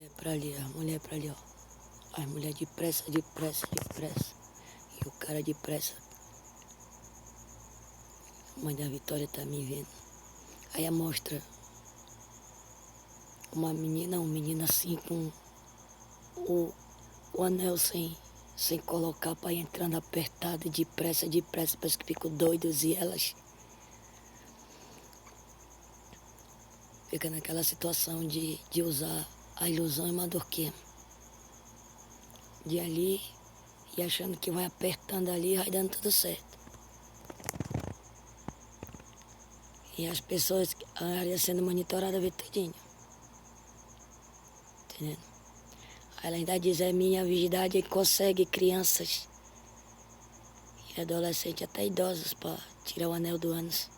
pra ali, a mulher pra ali, ó. As mulheres depressa, depressa, depressa. E o cara depressa. A mãe da Vitória tá me vendo. Aí mostra uma menina, um menino assim com o anel sem colocar pra ir entrando apertado, depressa, depressa, parece que ficam doidos e elas ficam naquela situação de usar a ilusão e madorquia. De ali e achando que vai apertando ali e vai dando tudo certo. E as pessoas, a área sendo monitorada, vê tudinho. Entendendo? Ela ainda diz, é minha virgindade consegue crianças e adolescentes, até idosos, para tirar o anel do ânus.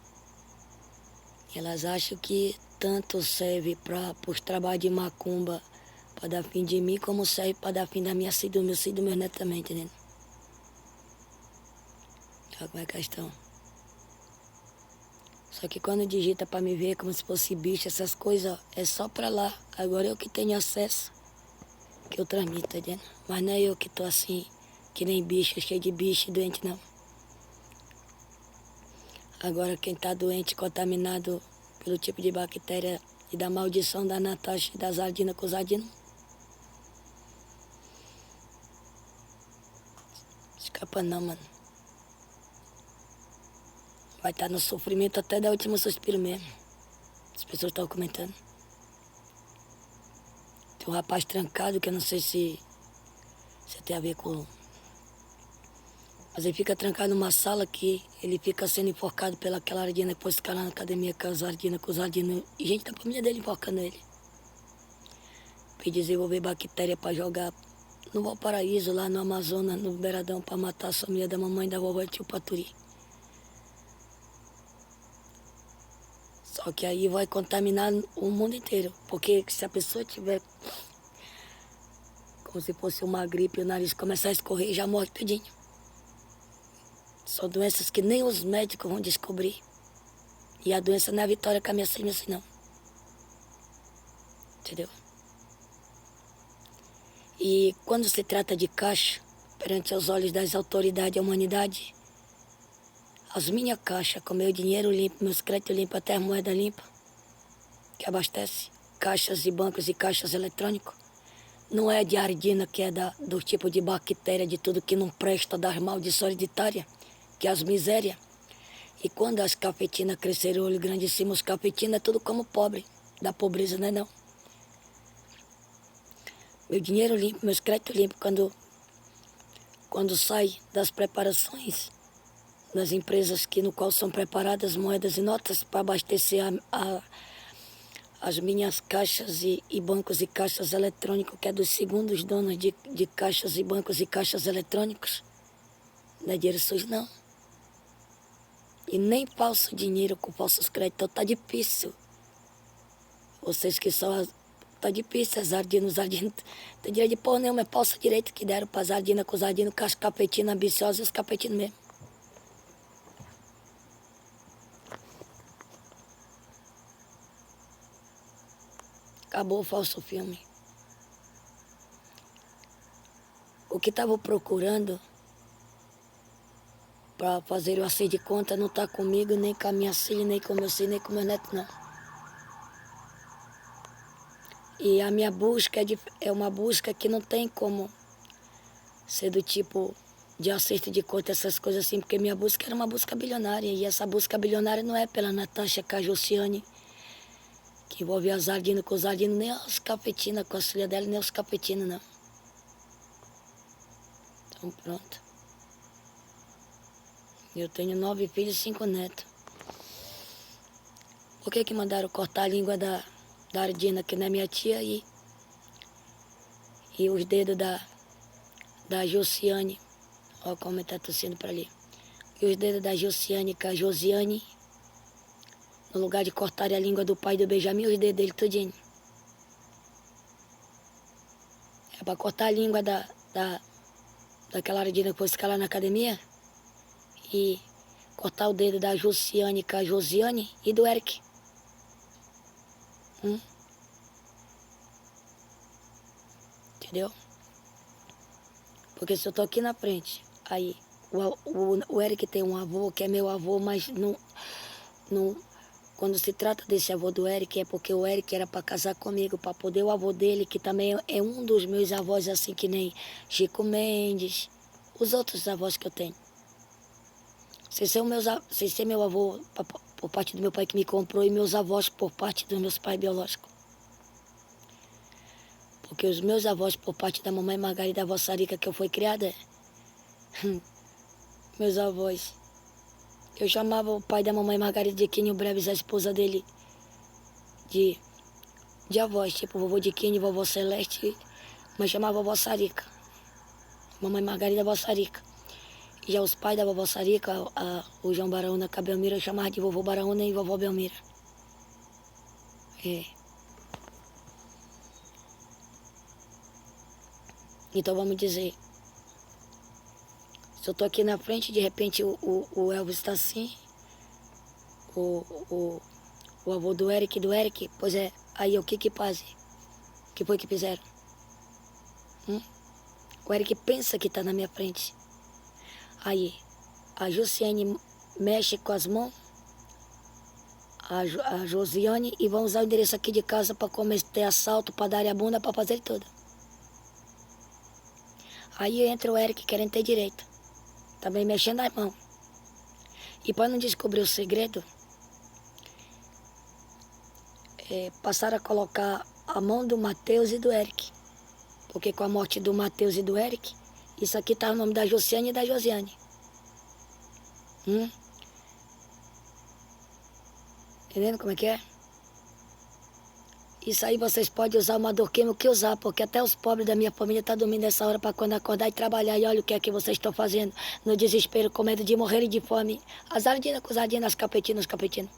E elas acham que tanto serve para os trabalhos de macumba, para dar fim de mim, como serve para dar fim da minha filha, do meu filho e do meu neto também, entendendo? Olha como é a questão. Só que quando digita para me ver como se fosse bicho, essas coisas, ó, é só para lá. Agora eu que tenho acesso, que eu transmito, tá entendendo? Mas não é eu que tô assim, que nem bicho, cheio de bicho, doente, não. Agora quem tá doente, contaminado pelo tipo de bactéria e da maldição da Natasha e da Zardina com o Zardino, escapa não, mano. Vai estar no sofrimento até dar o último suspiro mesmo. As pessoas estão comentando. Tem um rapaz trancado, que eu não sei se tem a ver com... Mas ele fica trancado numa sala que ele fica sendo enforcado pelaquela ardina, depois fica lá na academia com as ardinas, e gente da família dele enforcando ele. Pra desenvolver bactéria pra jogar no Valparaíso, lá no Amazonas, no Beiradão, pra matar a família da mamãe da vovó e tio Paturi. Só que aí vai contaminar o mundo inteiro, porque se a pessoa tiver como se fosse uma gripe e o nariz começar a escorrer, já morre tudinho. São doenças que nem os médicos vão descobrir. E a doença não é a Vitória com a minha filha assim, não. Entendeu? E quando se trata de caixa, perante os olhos das autoridades da humanidade, as minhas caixas, com meu dinheiro limpo, meus créditos limpos, até as moedas limpas, que abastece, caixas e bancos e caixas eletrônicos, não é de ardina, que é do tipo de bactéria, de tudo que não presta, das maldições hereditárias, que é as misérias. E quando as cafetinas cresceram, olho grande em cima, os cafetinas é tudo como pobre, da pobreza, não é não. Meu dinheiro limpo, meus créditos limpos, quando sai das preparações das empresas no qual são preparadas moedas e notas para abastecer as minhas caixas e bancos e caixas eletrônicos, que é dos segundos donos de caixas e bancos e caixas eletrônicos. Não é dinheiro sujo, não. E nem falso dinheiro com falsos créditos. Tá difícil. Vocês que são... Tá difícil, as ardinas. Tem direito de pôr nenhuma, é falso direito que deram para as ardinas com os ardinos, com as capetinas ambiciosas e os capetinos mesmo. Acabou o falso filme. O que estava procurando para fazer o acerto de conta não está comigo, nem com a minha filha, nem com o meu filho, nem com o meu neto, não. E a minha busca é uma busca que não tem como ser do tipo de acerto de conta, essas coisas assim, porque minha busca era uma busca bilionária, e essa busca bilionária não é pela Natasha Cajociane, que envolve as ardinas com os ardinos, nem as cafetinas com as filhas dela, nem os cafetinos, não. Então pronto. Eu tenho 9 filhos e 5 netos. Por que mandaram cortar a língua da Ardina, que não é minha tia, e os dedos da Josiane? Olha como ele está tossindo para ali. E os dedos da Josiane com a Josiane, no lugar de cortar a língua do pai do Benjamin, os dedos dele tudinho. É para cortar a língua daquela Ardina que foi ficar lá na academia e cortar o dedo da Josiane com a Josiane e do Eric. entendeu? Porque se eu tô aqui na frente, aí o Eric tem um avô que é meu avô, mas não, quando se trata desse avô do Eric, é porque o Eric era para casar comigo, para poder o avô dele, que também é um dos meus avós, assim que nem Chico Mendes, os outros avós que eu tenho. Sem ser meu avô por parte do meu pai que me comprou e meus avós por parte dos meus pais biológicos. Porque os meus avós por parte da mamãe Margarida Vossarica, que eu fui criada, meus avós. Eu chamava o pai da mamãe Margarida de Quinho Breves, a esposa dele, de avós, tipo vovô de Quinho, vovó Celeste, mas chamava vovó Sarica. Mamãe Margarida Vossarica. E já os pais da vovó Sarica, o João Baraúna com a Belmira, eu chamava de vovô Baraúna e vovó Belmira. É. Então vamos dizer, se eu tô aqui na frente, de repente o Elvis está assim, o avô do Eric, pois é, aí o que fazem? O que foi que fizeram? O Eric pensa que tá na minha frente. Aí, a Josiane mexe com as mãos, a Josiane, e vão usar o endereço aqui de casa para cometer assalto, para dar a bunda, para fazer tudo. Aí entra o Eric querendo ter direito, também mexendo as mãos. E para não descobrir o segredo, passaram a colocar a mão do Matheus e do Eric. Porque com a morte do Matheus e do Eric, isso aqui tá o nome da Josiane e da Josiane. Entendendo como é que é? Isso aí vocês podem usar o Madorquemo que usar, porque até os pobres da minha família estão dormindo nessa hora para quando acordar e trabalhar. E olha o que é que vocês estão fazendo no desespero, com medo de morrerem de fome. As ardinas com as ardinas, as capetinas, os capetinos.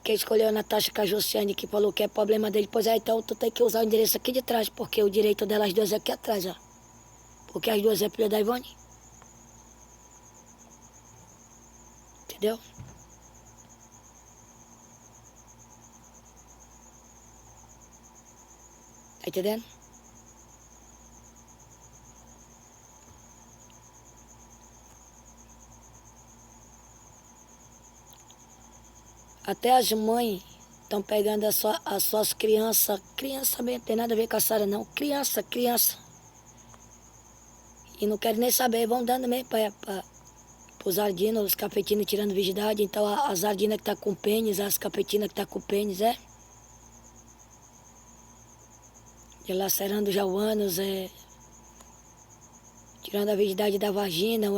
Quem escolheu a Natasha com a Josiane, que falou que é problema dele, pois é, então tu tem que usar o endereço aqui de trás, porque o direito delas duas é aqui atrás, ó. Porque as duas é filha da Ivone. Entendeu? Tá entendendo? Até as mães estão pegando as suas crianças. Criança mesmo, tem nada a ver com a Sara, não. Criança. E não querem nem saber, vão dando mesmo para os ardinos, os capetinos tirando virgindade. Então as ardinas que tá com pênis, as capetinas que tá com pênis, dilacerando já o ânus, tirando a virgindade da vagina,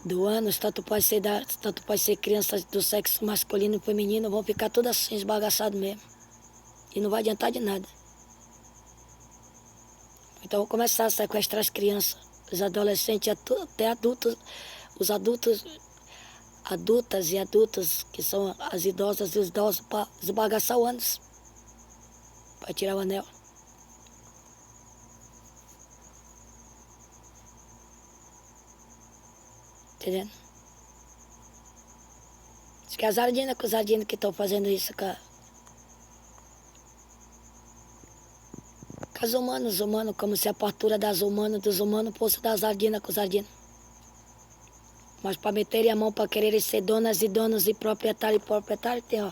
do ânus, tanto pode ser criança do sexo masculino e feminino, vão ficar todas assim, esbagaçadas mesmo. E não vai adiantar de nada. Então vou começar a sequestrar as crianças, os adolescentes, até adultos, os adultas e adultas, que são as idosas e os idosos, para esbagaçar o ânus, para tirar o anel. Entendendo? Acho que as ardinas com os ardinos que estão fazendo isso, cara. Com os humanos, como se a partura dos humanos fosse das ardinas com os ardinos. Mas para meterem a mão para quererem ser donas e donos e proprietário, tem, ó.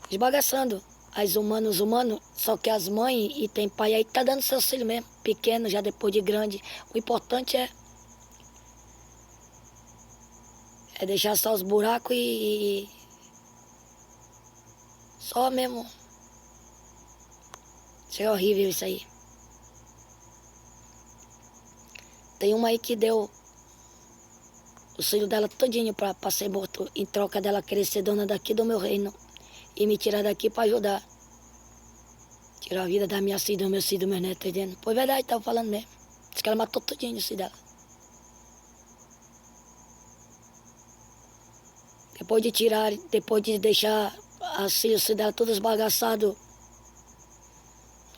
Esbagaçando as humanos, só que as mães e tem pai aí que tá dando seus filhos mesmo, pequeno, já depois de grande. O importante é deixar só os buracos e só mesmo. Isso é horrível isso aí. Tem uma aí que deu o filho dela todinho pra ser morto, em troca dela querer ser dona daqui do meu reino e me tirar daqui pra ajudar. Tirar a vida da minha filha, do meu filho, do meu neto, entendendo? Foi verdade, tava falando mesmo. Diz que ela matou todinho o filho dela. Depois de deixar as filhas dela todas esbagaçadas,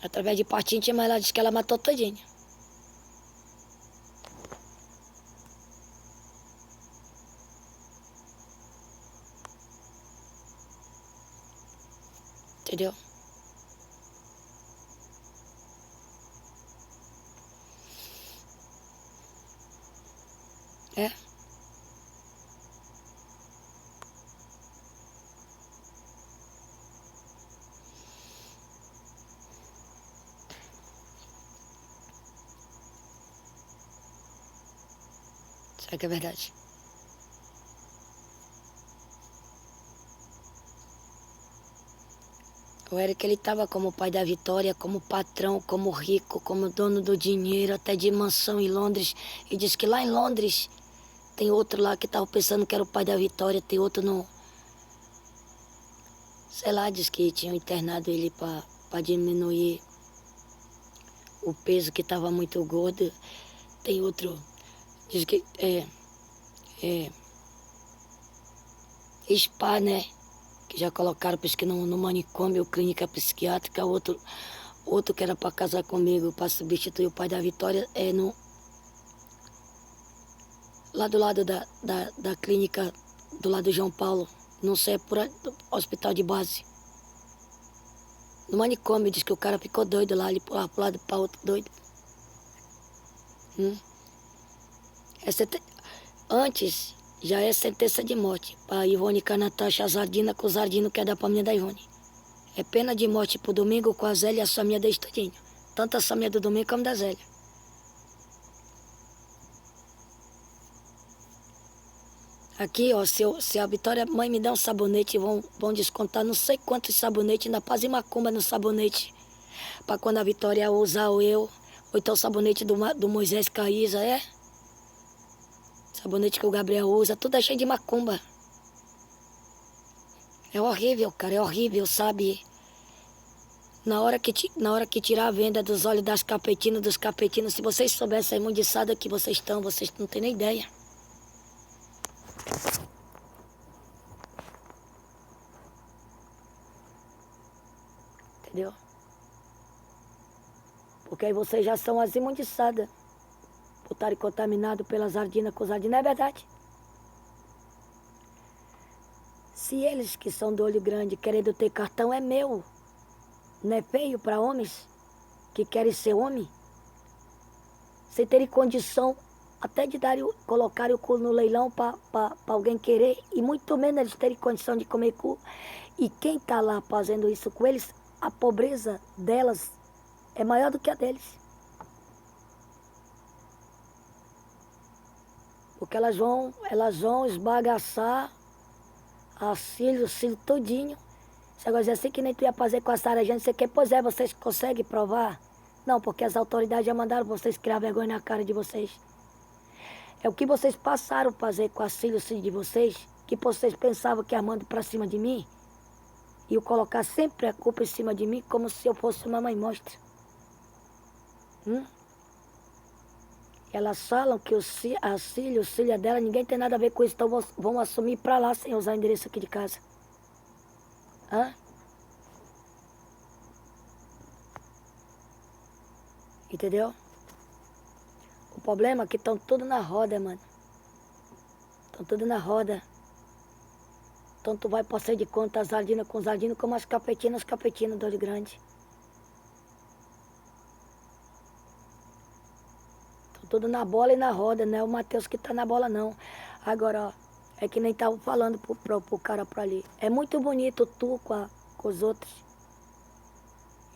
através de parte íntima, ela disse que ela matou todinho. Entendeu? É. Será que é verdade? O Eric, ele tava como pai da Vitória, como patrão, como rico, como dono do dinheiro, até de mansão em Londres. E diz que lá em Londres tem outro lá que tava pensando que era o pai da Vitória, tem outro no... Sei lá, diz que tinham internado ele pra diminuir o peso, que tava muito gordo. Tem outro, diz que é spa, né? Que já colocaram, porque no manicômio, clínica psiquiátrica, outro que era para casar comigo, para substituir o pai da Vitória, lá do lado da clínica, do lado do João Paulo, não sei, é por hospital de base. No manicômio, diz que o cara ficou doido lá, ele pulava pro lado para outro doido. Antes, já é sentença de morte para Ivone com a Natasha Zardina, com o Zardino quer dar pra minha da Ivone. É pena de morte pro Domingo com a Zélia e a Samia da Estudinho. Tanto a Samia do Domingo como da Zélia. Aqui, ó, se a Vitória mãe me dá um sabonete, vão descontar não sei quantos sabonetes, ainda fazem macumba no sabonete. Pra quando a Vitória usar ou eu, ou então o sabonete do Moisés Caísa, sabonete que o Gabriel usa, tudo é cheio de macumba. É horrível, cara, é horrível, sabe? Na hora que tirar a venda dos olhos das capetinas, dos capetinos, se vocês soubessem a imundiçada que vocês estão, vocês não têm nem ideia. Entendeu? Porque aí vocês já são as imundiçadas. Por estarem contaminados pelas sardinas com sardina, é verdade. Se eles que são do olho grande querendo ter cartão, é meu. Não é feio para homens que querem ser homem? Sem terem condição até de colocarem o cu no leilão para alguém querer, e muito menos eles terem condição de comer cu. E quem está lá fazendo isso com eles, a pobreza delas é maior do que a deles. Porque elas vão esbagaçar o cílio todinho. Você agora diz assim que nem tu ia fazer com a Sara Jane, você quer? Pois é, vocês conseguem provar? Não, porque as autoridades já mandaram vocês criar vergonha na cara de vocês. É o que vocês passaram a fazer com a cílio de vocês, que vocês pensavam que armando pra cima de mim, e eu colocar sempre a culpa em cima de mim, como se eu fosse uma mãe monstra. Elas falam que a cília dela, ninguém tem nada a ver com isso, então vão assumir pra lá sem usar o endereço aqui de casa. Entendeu? O problema é que estão tudo na roda, mano. Estão tudo na roda. Então tu vai passar de conta as sardinas com sardina, como as capetinas do olho grande. Estão tudo na bola e na roda, não é o Matheus que tá na bola, não. Agora, ó, é que nem tava falando pro cara pra ali. É muito bonito tu com os outros.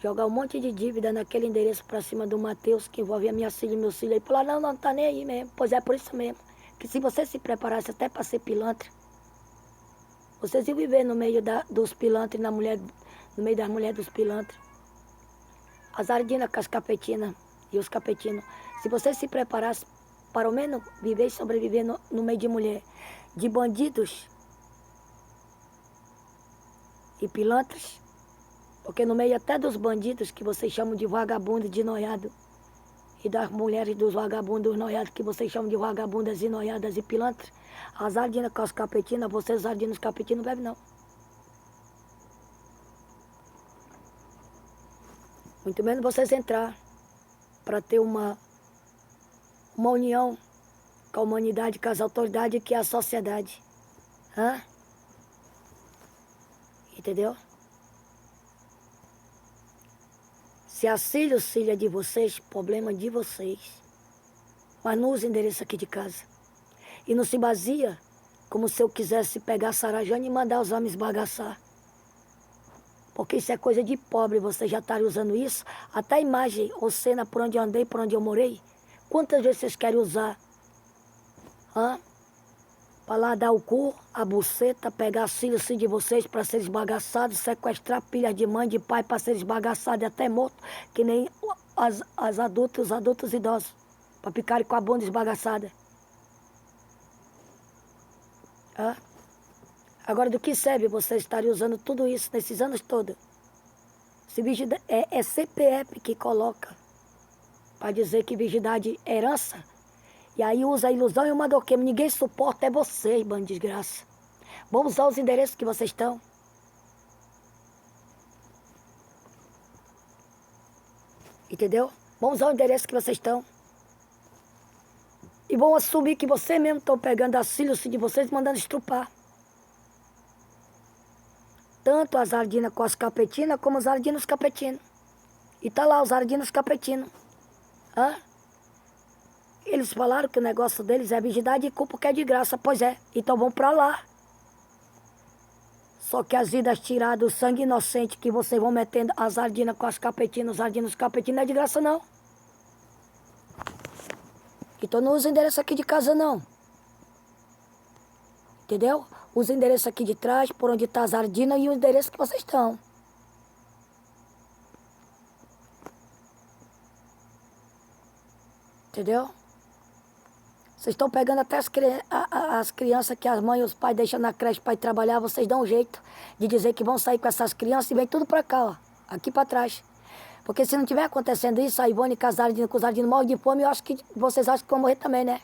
Jogar um monte de dívida naquele endereço pra cima do Matheus, que envolve a minha filha e meu filho. Aí falar, não tá nem aí mesmo. Pois é, por isso mesmo. Que se você se preparasse até pra ser pilantra, vocês iam viver no meio dos pilantras, no meio das mulheres dos pilantras. As sardinas com as capetinas e os capetinos. Se vocês se preparassem para ao menos viver e sobreviver no meio de mulher, de bandidos e pilantras, porque no meio até dos bandidos que vocês chamam de vagabundo, de noiado, e das mulheres dos vagabundos noiados que vocês chamam de vagabundas e noiadas e pilantras, as sardinas com as capetinas, vocês sardinas capetinas não bebem não. Muito menos vocês entrar para ter uma união com a humanidade, com as autoridades, que é a sociedade. Entendeu? Se a Cília ou Cília é de vocês, problema de vocês. Mas não usa endereço aqui de casa. E não se baseia como se eu quisesse pegar a Sarajane e mandar os homens bagaçar. Porque isso é coisa de pobre, vocês já estarem usando isso. Até a imagem ou cena por onde eu andei, por onde eu morei. Quantas vezes vocês querem usar? Para lá dar o cu, a buceta, pegar os filhos de vocês para serem esbagaçados, sequestrar pilhas de mãe, de pai para serem esbagaçados e até mortos, que nem os adultos idosos, para ficarem com a bunda esbagaçada. Agora, do que serve vocês estarem usando tudo isso nesses anos todos? É CPF que coloca para dizer que virgindade é herança. E aí usa a ilusão e o madoqueiro. Ninguém suporta, é vocês, bando de desgraça. Vamos usar os endereços que vocês estão. Entendeu? Vamos usar o endereço que vocês estão. E vão assumir que vocês mesmo estão pegando as filhas de vocês e mandando estrupar. Tanto as ardinas com as capetinas, como os ardinos capetinos. E tá lá os ardinos capetinos. Eles falaram que o negócio deles é virgindade e culpa que é de graça. Pois é, então vão pra lá. Só que as vidas tiradas, o sangue inocente que vocês vão metendo as ardinas com as capetinas, os ardinos capetinos, não é de graça não. Então não usa endereço aqui de casa não. Entendeu? Usa o endereço aqui de trás, por onde está as ardinas e o endereço que vocês estão. Entendeu? Vocês estão pegando até as crianças que as mães e os pais deixam na creche para ir trabalhar, vocês dão um jeito de dizer que vão sair com essas crianças e vem tudo para cá, ó, aqui para trás. Porque se não tiver acontecendo isso, a Ivone com os ardinos morrem de fome, eu acho que vocês acham que vão morrer também, né?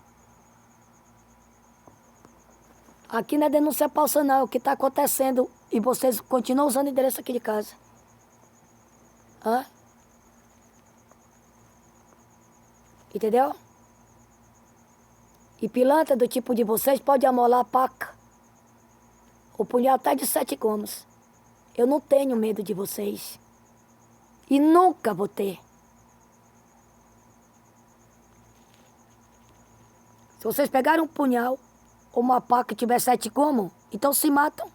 Aqui não é denúncia falsa não, é o que está acontecendo e vocês continuam usando o endereço aqui de casa. Entendeu? E pilantra do tipo de vocês pode amolar a paca. O punhal até de 7 gumas. Eu não tenho medo de vocês. E nunca vou ter. Se vocês pegarem um punhal ou uma paca que tiver 7 gumas, então se matam.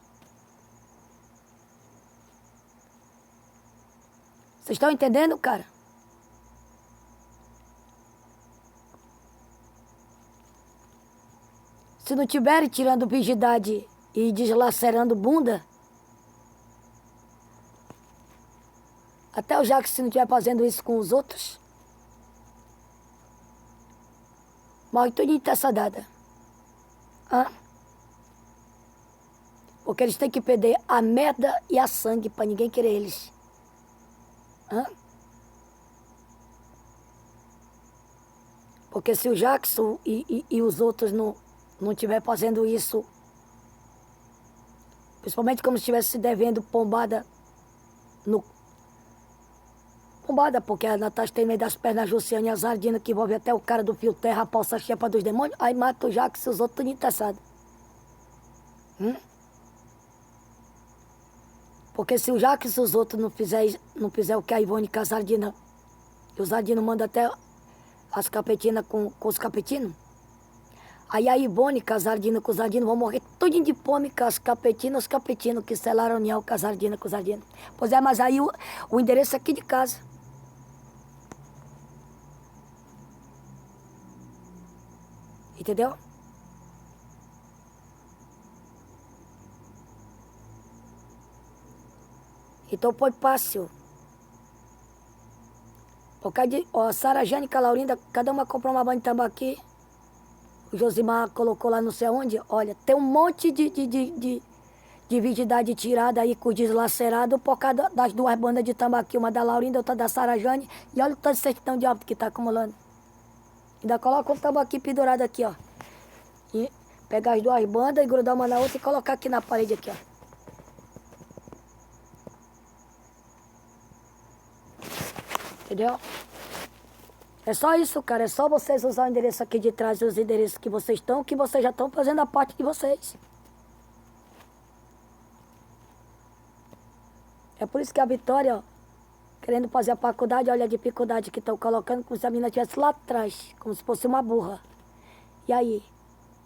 Vocês estão entendendo, cara? Se não tiverem tirando virgindade e deslacerando bunda, até o Jacques, se não estiver fazendo isso com os outros, morre tudo entessadada. Porque eles têm que perder a merda e a sangue para ninguém querer eles. Porque se o Jackson e os outros não estiver fazendo isso, principalmente como se estivesse se devendo pombada, porque a Natasha tem meio das pernas, a Jussiane e as Ardinas, que envolve até o cara do fio terra, a palsa chepa dos demônios, aí mata o Jackson e os outros tudo interessados. Porque se o Jackson e os outros não fizer o que a Ivone com as Ardinas, e os Ardinos mandam até as capetinas com os capetinos, aí a Ivone com as Ardinas com os Ardinos vão morrer tudinho de fome com as capetinas, os capetinos que selaram a união com as Ardinas com os Ardinos. Pois é, mas aí o endereço é aqui de casa. Entendeu? Então foi fácil. Por causa de, ó, Sara Jane e a Laurinda, cada uma comprou uma banha de tambaqui. O Josimar colocou lá não sei onde. Olha, tem um monte de virgindade tirada aí com deslacerado por causa das 2 bandas de tambaqui. Uma da Laurinda, outra da Sara Jane. E olha o tanto de certidão de óbito que está acumulando. Ainda coloca um tambaqui pendurado aqui, ó. E pegar as 2 bandas e grudar uma na outra e colocar aqui na parede aqui, ó. Entendeu? É só isso, cara. É só vocês usar o endereço aqui de trás e os endereços que vocês estão, que vocês já estão fazendo a parte de vocês. É por isso que a Vitória, ó, querendo fazer a faculdade, olha a dificuldade que estão colocando, como se a menina estivesse lá atrás, como se fosse uma burra. E aí?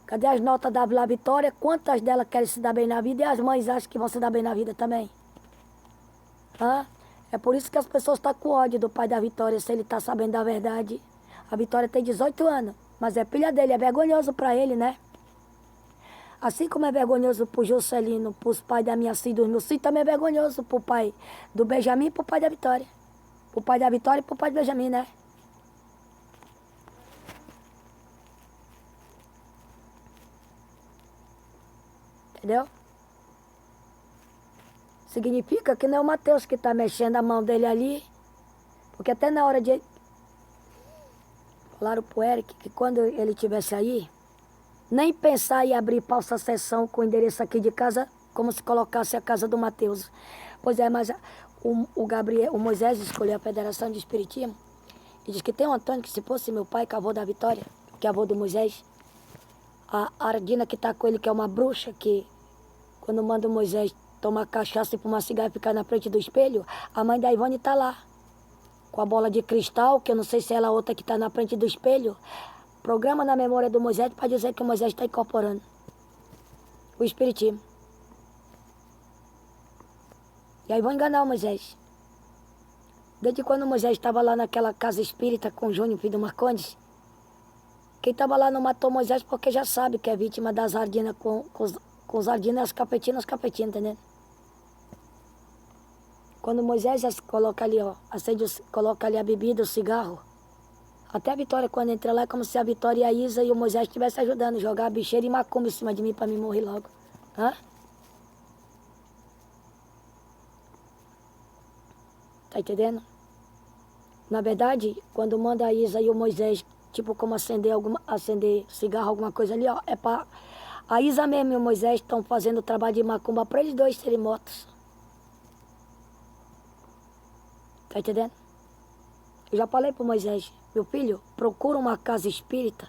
Cadê as notas da Vila Vitória? Quantas delas querem se dar bem na vida e as mães acham que vão se dar bem na vida também? Hã? É por isso que as pessoas estão com ódio do pai da Vitória, se ele está sabendo da verdade. A Vitória tem 18 anos, mas é filha dele, é vergonhoso para ele, né? Assim como é vergonhoso pro Juscelino, pros pais da minha filha e dos meus filhos, também é vergonhoso pro pai do Benjamin e pro pai da Vitória. Pro pai da Vitória e pro pai do Benjamin, né? Entendeu? Significa que não é o Mateus que está mexendo a mão dele ali, porque até na hora de... Falaram pro Eric que quando ele estivesse aí, nem pensar em abrir falsa sessão com o endereço aqui de casa, como se colocasse a casa do Mateus. Pois é, mas o Moisés escolheu a Federação de Espiritismo e diz que tem um Antônio que se fosse meu pai, que é avô da Vitória, que é avô do Moisés, a Ardina que está com ele, que é uma bruxa, que quando manda o Moisés tomar cachaça e fumar cigarro e ficar na frente do espelho, a mãe da Ivone está lá, com a bola de cristal, que eu não sei se é ela outra que está na frente do espelho, programa na memória do Moisés para dizer que o Moisés está incorporando o Espiritismo. E aí vão enganar o Moisés. Desde quando o Moisés estava lá naquela casa espírita com o Júnior, filho do Marcondes, quem estava lá não matou Moisés porque já sabe que é vítima das ardinas com os ardinos e as capetinas, entendeu? Quando Moisés coloca ali, ó, coloca ali a bebida, o cigarro, até a Vitória, quando entra lá, é como se a Vitória e a Isa e o Moisés estivessem ajudando a jogar bicheira e macumba em cima de mim para me morrer logo. Hã? Tá entendendo? Na verdade, quando manda a Isa e o Moisés, tipo como acender cigarro, alguma coisa ali, ó, é para a Isa mesmo e o Moisés estão fazendo o trabalho de macumba para eles dois serem mortos. Tá entendendo? Eu já falei pro Moisés, meu filho, procura uma casa espírita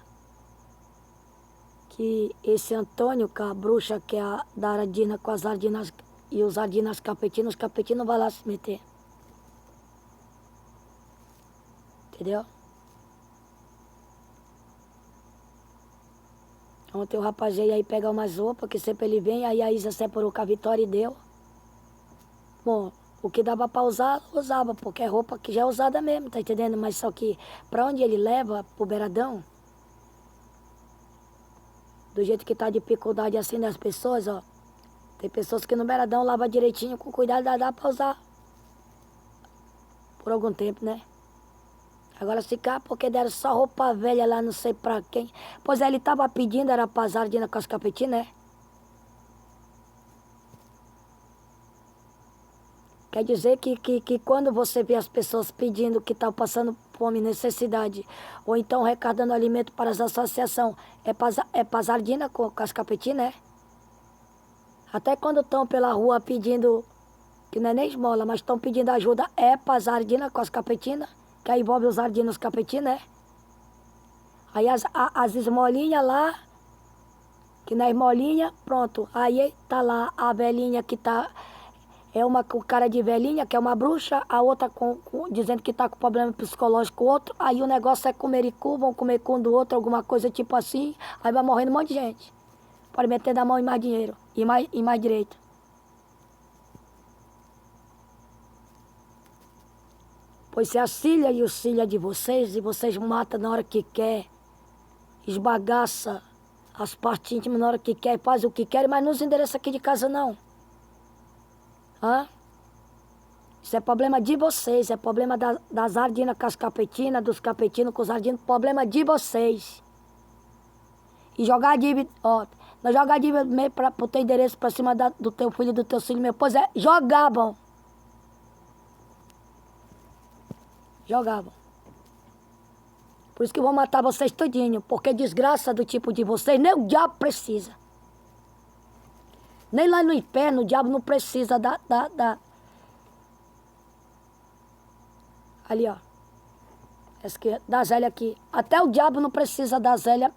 que esse Antônio, com a bruxa que é a da Ardina, com as ardinas e os ardinas capetinos, os capetinos vai lá se meter. Entendeu? Ontem o rapaz veio aí pegar umas roupas, que sempre ele vem, aí a Isa separou com a Vitória e deu. Bom, o que dava para usar, usava, porque é roupa que já é usada mesmo, tá entendendo? Mas só que para onde ele leva, pro beiradão, do jeito que tá dificuldade assim das pessoas, ó. Tem pessoas que no beiradão lava direitinho, com cuidado, dá para usar. Por algum tempo, né? Agora se cá, porque deram só roupa velha lá, não sei pra quem. Pois é, ele tava pedindo, era pra Zardina com as capetinas, né? Quer dizer que quando você vê as pessoas pedindo que estão passando fome, necessidade, ou então arrecadando alimento para as associações, é pra Zardina com as capetinas, né? Até quando estão pela rua pedindo, que não é nem esmola, mas estão pedindo ajuda, é pra Zardina com as capetinas, que aí envolve os ardinos, os capetinos, né? Aí as esmolinhas lá, que na esmolinha, pronto. Aí tá lá a velhinha que tá, é uma com cara de velhinha, que é uma bruxa, a outra dizendo que tá com problema psicológico, o outro. Aí o negócio é comer icu, vão comer com um do outro, alguma coisa tipo assim. Aí vai morrendo um monte de gente. Pode meter da mão em mais dinheiro, e mais direito. Pois se a filha e os filhos de vocês, e vocês matam na hora que quer, esbagaça as partes íntimas na hora que quer, faz o que quer, mas não nos endereça aqui de casa não. Hã? Isso é problema de vocês, é problema das ardinas com as capetinas, dos capetinos com os ardinos, problema de vocês. E jogar dívida, ó, não jogar dívida meio para o teu endereço para cima do teu filho e do teu filho meu. Pois é, jogavam. Jogavam. Por isso que eu vou matar vocês todinho, porque desgraça do tipo de vocês, nem o diabo precisa. Nem lá no inferno o diabo não precisa ali, ó. Essa aqui, da Zélia aqui. Até o diabo não precisa da Zélia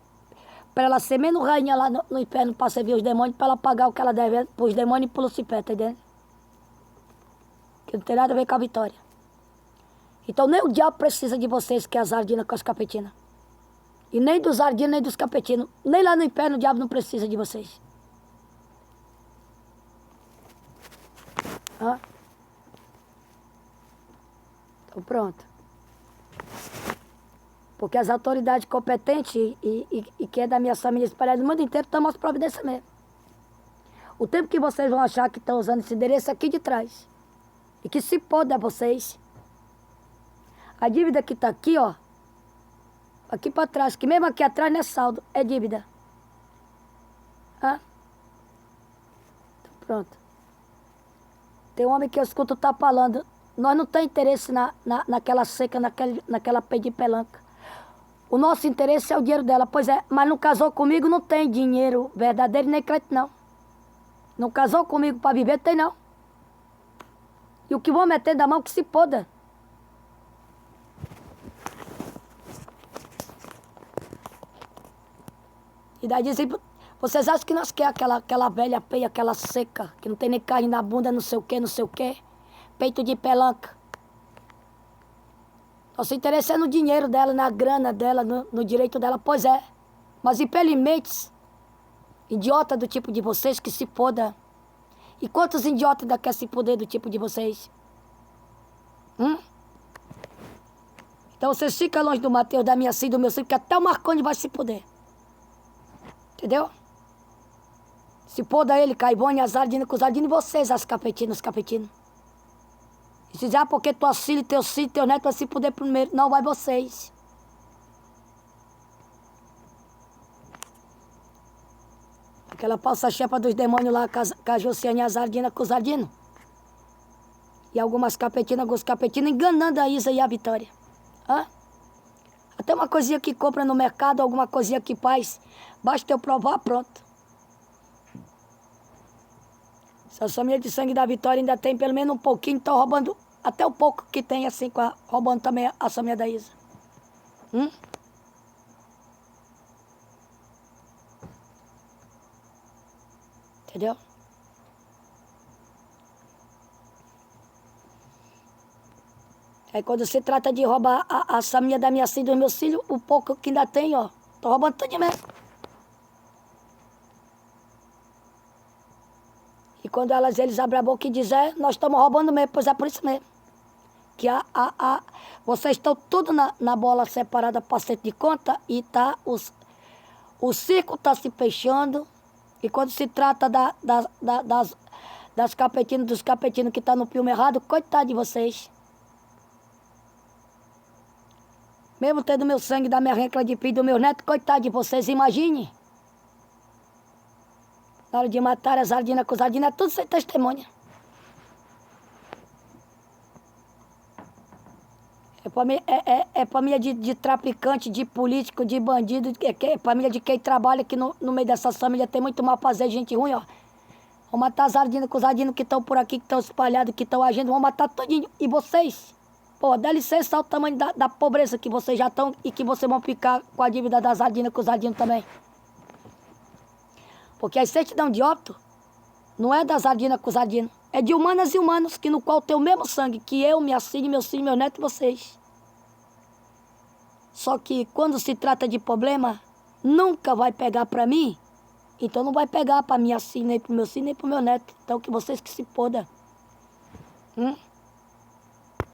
para ela ser menos rainha lá no inferno para servir os demônios, para ela pagar o que ela deve para os demônios e para o Lucifer, tá entendendo? Que não tem nada a ver com a Vitória. Então nem o diabo precisa de vocês, que é as ardinas com as capetinas. E nem dos ardinos, nem dos capetinos. Nem lá no inferno o diabo não precisa de vocês. Hã? Então pronto. Porque as autoridades competentes e que é da minha família espalhada no mundo inteiro tomam as providências mesmo. O tempo que vocês vão achar que estão usando esse endereço aqui de trás. E que se pode a vocês. A dívida que está aqui, ó. Aqui para trás, que mesmo aqui atrás não é saldo, é dívida. Hã? Então pronto. Tem um homem que eu escuto tá falando. Nós não temos interesse naquela seca, naquela pé de pelanca. O nosso interesse é o dinheiro dela. Pois é, mas não casou comigo, não tem dinheiro verdadeiro nem crédito, não. Não casou comigo para viver, tem não. E o que vão meter da mão que se poda. E daí dizem, vocês acham que nós queremos aquela velha peia, aquela seca, que não tem nem carne na bunda, não sei o quê, não sei o quê. Peito de pelanca. Nosso interesse é no dinheiro dela, na grana dela, no direito dela. Pois é. Mas infelizmente, idiota do tipo de vocês que se foda. E quantos idiotas ainda querem se poder do tipo de vocês? Então vocês ficam longe do Mateus, da minha filha, do meu filho, que até o Marconi vai se poder. Entendeu? Se poda ele, Caivone, as ardinas com os ardinos, e vocês, as capetinas, os capetinos. E se dizer, porque tua filha, teu neto vai se poder primeiro. Não, vai vocês. Aquela falsa chefa dos demônios lá, com a Josiane e as ardinas com os ardinos. E algumas capetinas, alguns capetinos, enganando a Isa e a Vitória. Hã? Até uma coisinha que compra no mercado, alguma coisinha que faz, basta eu provar, pronto. Essa família de sangue da Vitória ainda tem pelo menos um pouquinho, estão roubando até o pouco que tem, assim, roubando também a família da Isa. Entendeu? Aí quando se trata de roubar a família da minha filha e dos meus filhos, o pouco que ainda tem, ó, tô roubando tudo de mesmo. E quando eles abrem a boca e dizem, nós estamos roubando mesmo, pois é por isso mesmo. Que vocês estão tudo na bola separada para centro de conta e tá, o circo está se fechando. E quando se trata das capetinas, dos capetinos que estão no filme errado, coitado de vocês. Mesmo tendo meu sangue, da minha rencla de filho do meu neto, coitado de vocês, imagine. Na hora de matar as ardinas com os ardinos, é tudo sem testemunha. É família de traficante, de político, de bandido, é família de quem trabalha, que no meio dessas famílias tem muito mal fazer, gente ruim, ó. Vão matar as ardinas com os ardinos que estão por aqui, que estão espalhados, que estão agindo, vão matar todinho. E vocês? Pô, dá licença ao tamanho da pobreza que vocês já estão e que vocês vão ficar com a dívida das ardinas com os ardinos também. Porque a certidão de óbito não é das ardinas com os ardinos, é de humanas e humanos, que no qual tem o mesmo sangue que eu, minha filha, meus filhos, meu neto e vocês. Só que quando se trata de problema, nunca vai pegar para mim, então não vai pegar para minha filha, nem para o meu filho, nem para o meu neto. Então que vocês que se podam.